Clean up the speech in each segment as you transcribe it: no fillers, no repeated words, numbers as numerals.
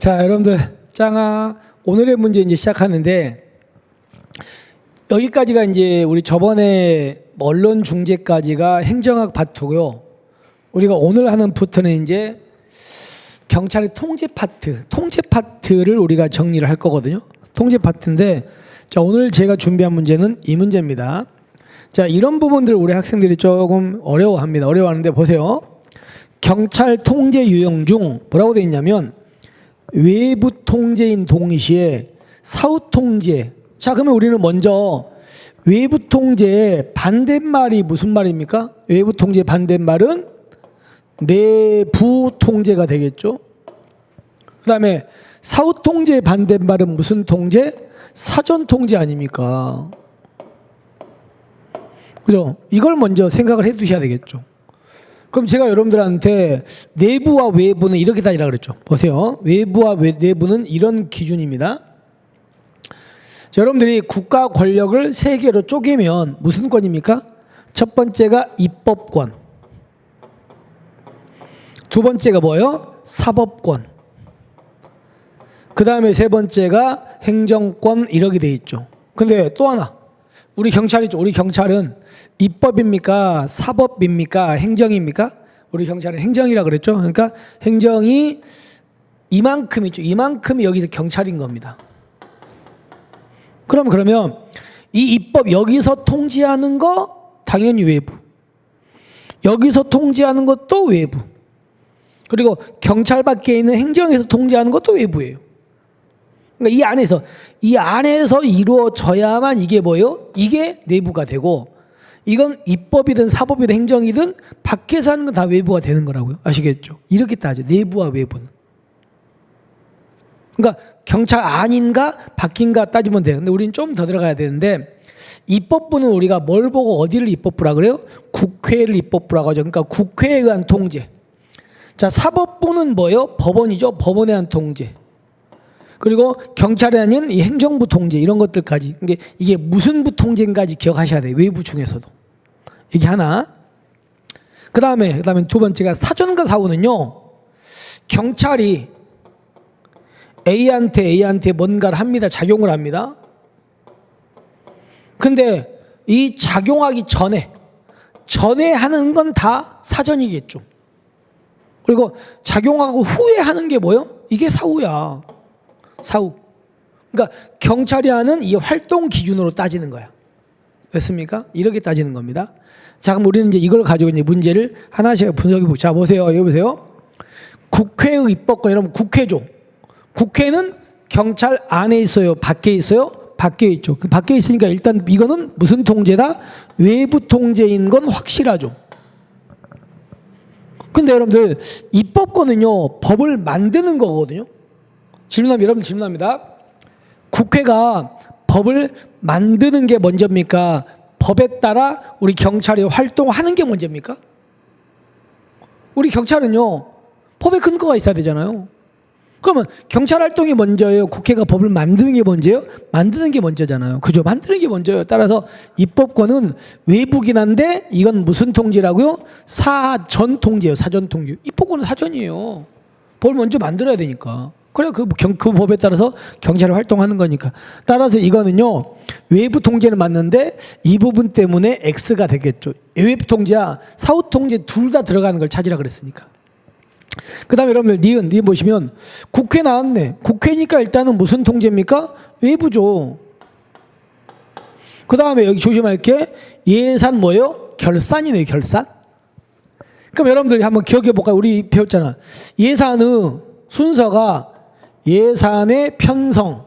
자, 여러분들 짱아 오늘의 문제 이제 시작하는데 여기까지가 이제 우리 저번에 언론 중재까지가 행정학 파트고요. 우리가 오늘 하는 파트는 이제 경찰의 통제 파트를 우리가 정리를 할 거거든요. 통제 파트인데 자, 오늘 제가 준비한 문제는 이 문제입니다. 자, 이런 부분들 우리 학생들이 조금 어려워합니다. 어려워하는데 보세요. 경찰 통제 유형 중 뭐라고 되어 있냐면 외부 통제인 동시에 사후 통제. 자, 그러면 우리는 먼저 외부 통제의 반대말이 무슨 말입니까? 외부 통제의 반대말은 내부 통제가 되겠죠. 그 다음에 사후 통제의 반대말은 무슨 통제? 사전 통제 아닙니까? 그죠? 이걸 먼저 생각을 해 두셔야 되겠죠. 그럼 제가 여러분들한테 내부와 외부는 이렇게 따지라 그랬죠. 보세요. 외부와 내부는 이런 기준입니다. 자, 여러분들이 국가 권력을 세 개로 쪼개면 무슨 권입니까? 첫 번째가 입법권. 두 번째가 뭐예요? 사법권. 그 다음에 세 번째가 행정권 이렇게 돼 있죠. 근데 또 하나. 우리 경찰이죠. 우리 경찰은 입법입니까? 사법입니까? 행정입니까? 우리 경찰은 행정이라 그랬죠. 그러니까 행정이 이만큼이죠. 이만큼이 여기서 경찰인 겁니다. 그러면 이 입법 여기서 통제하는 거 당연히 외부. 여기서 통제하는 것도 외부. 그리고 경찰 밖에 있는 행정에서 통제하는 것도 외부예요. 그러니까 이 안에서 이루어져야만 이게 뭐예요? 이게 내부가 되고 이건 입법이든 사법이든 행정이든 밖에서 하는 건 다 외부가 되는 거라고요. 아시겠죠? 이렇게 따져. 내부와 외부는. 그러니까 경찰 안인가 밖인가 따지면 돼요. 근데 우리는 좀 더 들어가야 되는데 입법부는 우리가 뭘 보고 어디를 입법부라 그래요? 국회를 입법부라고 하죠. 그러니까 국회에 의한 통제. 자, 사법부는 뭐예요? 법원이죠. 법원에 의한 통제. 그리고 경찰이 아닌 이 행정부 통제 이런 것들까지. 이게 무슨 부 통제인가지 기억하셔야 돼요. 외부 중에서도. 이게 하나. 그 다음에 두 번째가 사전과 사후는요. 경찰이 A한테 뭔가를 합니다. 작용을 합니다. 근데 이 작용하기 전에 하는 건 다 사전이겠죠. 그리고 작용하고 후에 하는 게 뭐예요? 이게 사후야. 사후. 그러니까 경찰이 하는 이 활동 기준으로 따지는 거야. 됐습니까? 이렇게 따지는 겁니다. 자, 그럼 우리는 이제 이걸 가지고 이제 문제를 하나씩 분석해 보자. 자, 보세요. 여기 보세요. 국회의 입법권 이러면 국회죠. 국회는 경찰 안에 있어요? 밖에 있어요? 밖에 있죠. 그 밖에 있으니까 일단 이거는 무슨 통제다? 외부 통제인 건 확실하죠. 근데 여러분들 입법권은요 법을 만드는 거거든요. 여러분 질문합니다. 국회가 법을 만드는 게 먼저입니까? 법에 따라 우리 경찰이 활동하는 게 먼저입니까? 우리 경찰은요 법에 근거가 있어야 되잖아요. 그러면 경찰 활동이 먼저예요? 국회가 법을 만드는 게 먼저예요? 만드는 게 먼저잖아요. 그죠? 만드는 게 먼저예요. 따라서 입법권은 외부긴 한데 이건 무슨 통제라고요? 사전 통제예요. 사전 통제. 입법권은 사전이에요. 법을 먼저 만들어야 되니까. 그래 그 법에 따라서 경찰이 활동하는 거니까. 따라서 이거는요 외부 통제는 맞는데 이 부분 때문에 X가 되겠죠. 외부 통제와 사후 통제 둘 다 들어가는 걸 찾으라 그랬으니까. 그 다음에 여러분들 니은 보시면 국회 나왔네. 국회니까 일단은 무슨 통제입니까? 외부죠. 그 다음에 여기 조심할 게 예산 뭐예요? 결산이네요. 결산. 그럼 여러분들 한번 기억해 볼까요? 우리 배웠잖아. 예산의 순서가 예산의 편성.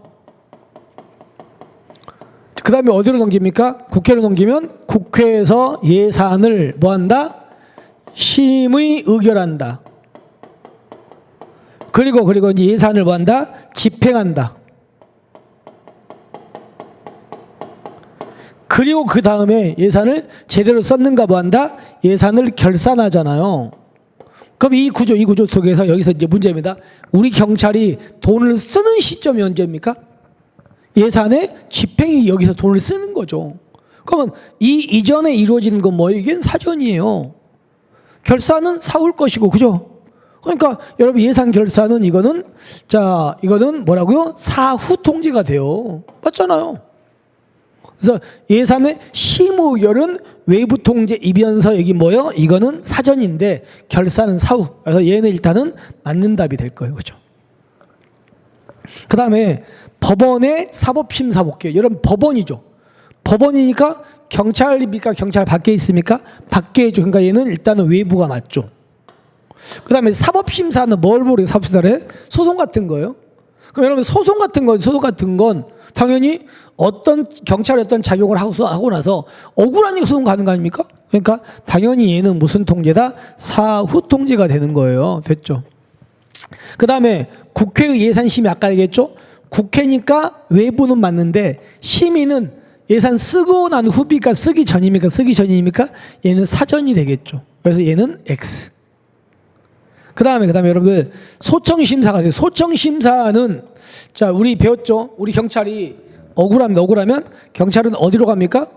그 다음에 어디로 넘깁니까? 국회로 넘기면 국회에서 예산을 뭐한다? 심의 의결한다. 그리고 이제 예산을 뭐한다? 집행한다. 그리고 그 다음에 예산을 제대로 썼는가 뭐한다? 예산을 결산하잖아요. 그럼 이 구조 속에서 여기서 이제 문제입니다. 우리 경찰이 돈을 쓰는 시점이 언제입니까? 예산의 집행이 여기서 돈을 쓰는 거죠. 그러면 이 이전에 이루어지는 건 뭐예요? 이게 사전이에요. 결산은 사올 것이고, 그죠? 그러니까 여러분 예산 결산은 이거는 자 이거는 뭐라고요? 사후 통제가 돼요. 맞잖아요. 그래서 예산의 심의 의결은 외부 통제 이변서 여기 뭐요? 이거는 사전인데 결산은 사후. 그래서 얘는 일단은 맞는 답이 될 거예요. 그죠? 그 다음에 법원의 사법심사 볼게요. 여러분 법원이죠. 법원이니까 경찰입니까? 경찰 밖에 있습니까? 밖에 있죠. 그러니까 얘는 일단은 외부가 맞죠. 그 다음에 사법심사는 뭘 보래요? 사법심사를? 소송 같은 거예요. 그럼 여러분 소송 같은 건 당연히 어떤 경찰이 어떤 작용을 하고 나서 억울하니까 소송 가는 거 아닙니까? 그러니까 당연히 얘는 무슨 통제다? 사후 통제가 되는 거예요. 됐죠? 그 다음에 국회의 예산심의 아까 얘기했죠? 국회니까 외부는 맞는데 심의는 예산 쓰고 난 후입니까? 쓰기 전입니까? 쓰기 전입니까? 얘는 사전이 되겠죠. 그래서 얘는 X. 그 다음에 여러분들 소청심사가 돼요. 소청심사는 자 우리 배웠죠? 우리 경찰이 억울하면 경찰은 어디로 갑니까?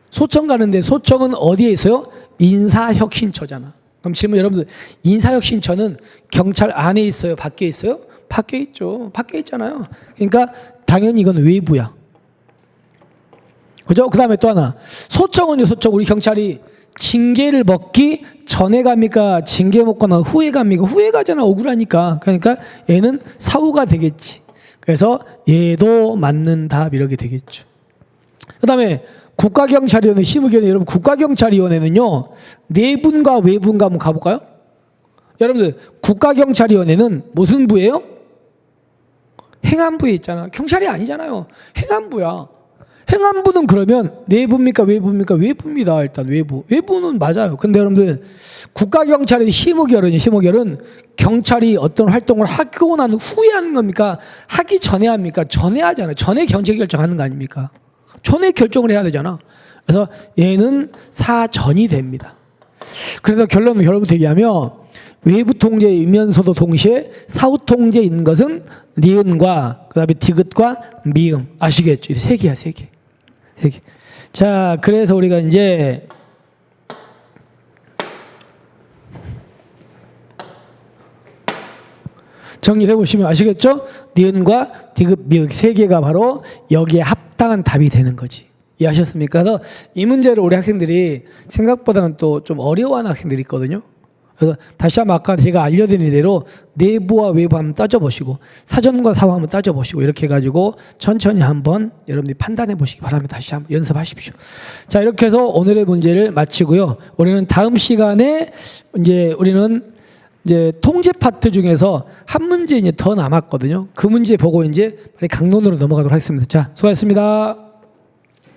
소청 가는데 소청은 어디에 있어요? 인사혁신처잖아. 그럼 질문 여러분들 인사혁신처는 경찰 안에 있어요? 밖에 있어요? 밖에 있죠. 밖에 있잖아요. 그러니까 당연히 이건 외부야. 그죠? 그 다음에 또 하나 소청은요. 소청 우리 경찰이 징계를 먹기 전에 갑니까? 징계 먹거나 후에 갑니까? 후에 가잖아. 억울하니까. 그러니까 얘는 사후가 되겠지. 그래서 얘도 맞는 답 이렇게 되겠죠. 그 다음에 국가경찰위원회 심의위원회 여러분 국가경찰위원회는요 내분과 외분과 한번 가볼까요? 여러분들 국가경찰위원회는 무슨 부예요? 행안부에 있잖아. 경찰이 아니잖아요. 행안부야. 행안부는 그러면 내부입니까? 외부입니까? 외부입니다. 일단 외부는 맞아요. 근데 여러분들 국가경찰의 심의결은 경찰이 어떤 활동을 하고 난 후에 하는 겁니까? 하기 전에 합니까? 전에 하잖아요. 전에 경제 결정하는 거 아닙니까? 전에 결정을 해야 되잖아. 그래서 얘는 사전이 됩니다. 그래서 결론부터 얘기하면 외부 통제이면서도 동시에 사후 통제에 있는 것은 니은과 그다음에 디귿과 미음. 아시겠죠? 세 개야, 세 개. 자, 그래서 우리가 이제 정리해 보시면 아시겠죠? 니은과 디귿, 미음 세 개가 바로 여기에 합당한 답이 되는 거지. 이해하셨습니까? 그래서 이 문제를 우리 학생들이 생각보다는 또 좀 어려워하는 학생들이 있거든요. 그래서 다시 한번 아까 제가 알려드린 대로 내부와 외부 한번 따져보시고 사전과 사후 한번 따져보시고 이렇게 해가지고 천천히 한번 여러분들이 판단해 보시기 바랍니다. 다시 한번 연습하십시오. 자, 이렇게 해서 오늘의 문제를 마치고요. 우리는 다음 시간에 우리는 통제 파트 중에서 한 문제 더 남았거든요. 그 문제 보고 이제 빨리 강론으로 넘어가도록 하겠습니다. 자, 수고하셨습니다.